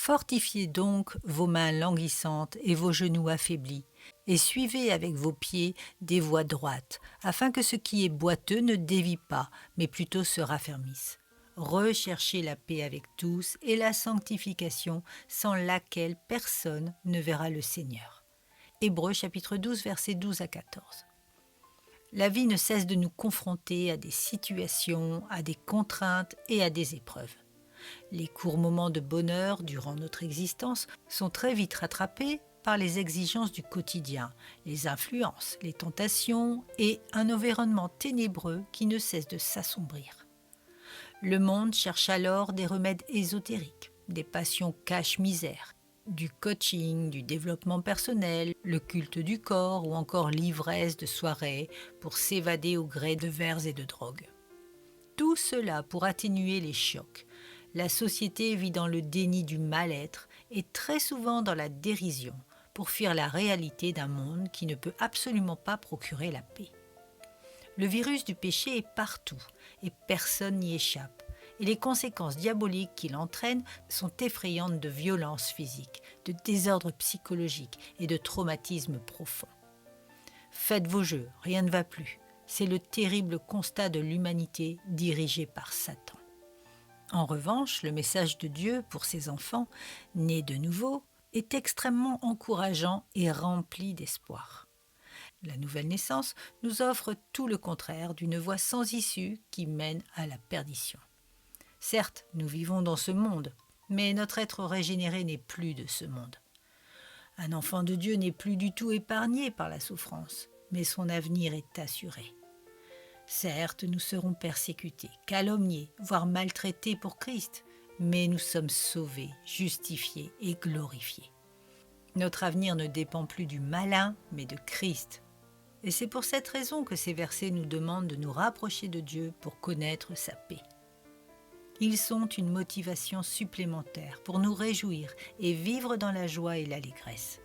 Fortifiez donc vos mains languissantes et vos genoux affaiblis, et suivez avec vos pieds des voies droites, afin que ce qui est boiteux ne dévie pas, mais plutôt se raffermisse. Recherchez la paix avec tous et la sanctification, sans laquelle personne ne verra le Seigneur. Hébreux chapitre 12, versets 12 à 14. La vie ne cesse de nous confronter à des situations, à des contraintes et à des épreuves. Les courts moments de bonheur durant notre existence sont très vite rattrapés par les exigences du quotidien, les influences, les tentations et un environnement ténébreux qui ne cesse de s'assombrir. Le monde cherche alors des remèdes ésotériques, des passions cache-misère, du coaching, du développement personnel, le culte du corps ou encore l'ivresse de soirées pour s'évader au gré de verres et de drogues. Tout cela pour atténuer les chocs. La société vit dans le déni du mal-être et très souvent dans la dérision pour fuir la réalité d'un monde qui ne peut absolument pas procurer la paix. Le virus du péché est partout et personne n'y échappe. Et les conséquences diaboliques qu'il entraîne sont effrayantes de violences physiques, de désordres psychologiques et de traumatismes profonds. Faites vos jeux, rien ne va plus. C'est le terrible constat de l'humanité dirigée par Satan. En revanche, le message de Dieu pour ses enfants, nés de nouveau, est extrêmement encourageant et rempli d'espoir. La nouvelle naissance nous offre tout le contraire d'une voie sans issue qui mène à la perdition. Certes, nous vivons dans ce monde, mais notre être régénéré n'est plus de ce monde. Un enfant de Dieu n'est plus du tout épargné par la souffrance, mais son avenir est assuré. Certes, nous serons persécutés, calomniés, voire maltraités pour Christ, mais nous sommes sauvés, justifiés et glorifiés. Notre avenir ne dépend plus du malin, mais de Christ. Et c'est pour cette raison que ces versets nous demandent de nous rapprocher de Dieu pour connaître sa paix. Ils sont une motivation supplémentaire pour nous réjouir et vivre dans la joie et l'allégresse.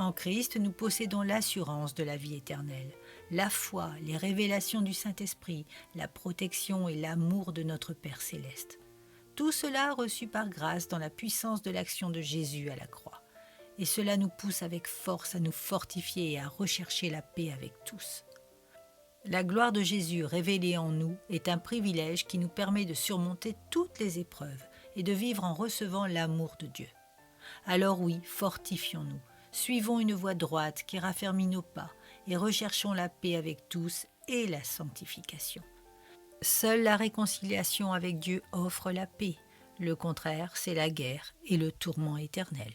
En Christ, nous possédons l'assurance de la vie éternelle, la foi, les révélations du Saint-Esprit, la protection et l'amour de notre Père céleste. Tout cela reçu par grâce dans la puissance de l'action de Jésus à la croix. Et cela nous pousse avec force à nous fortifier et à rechercher la paix avec tous. La gloire de Jésus révélée en nous est un privilège qui nous permet de surmonter toutes les épreuves et de vivre en recevant l'amour de Dieu. Alors oui, fortifions-nous, suivons une voie droite qui raffermit nos pas et recherchons la paix avec tous et la sanctification. Seule la réconciliation avec Dieu offre la paix. Le contraire, c'est la guerre et le tourment éternel.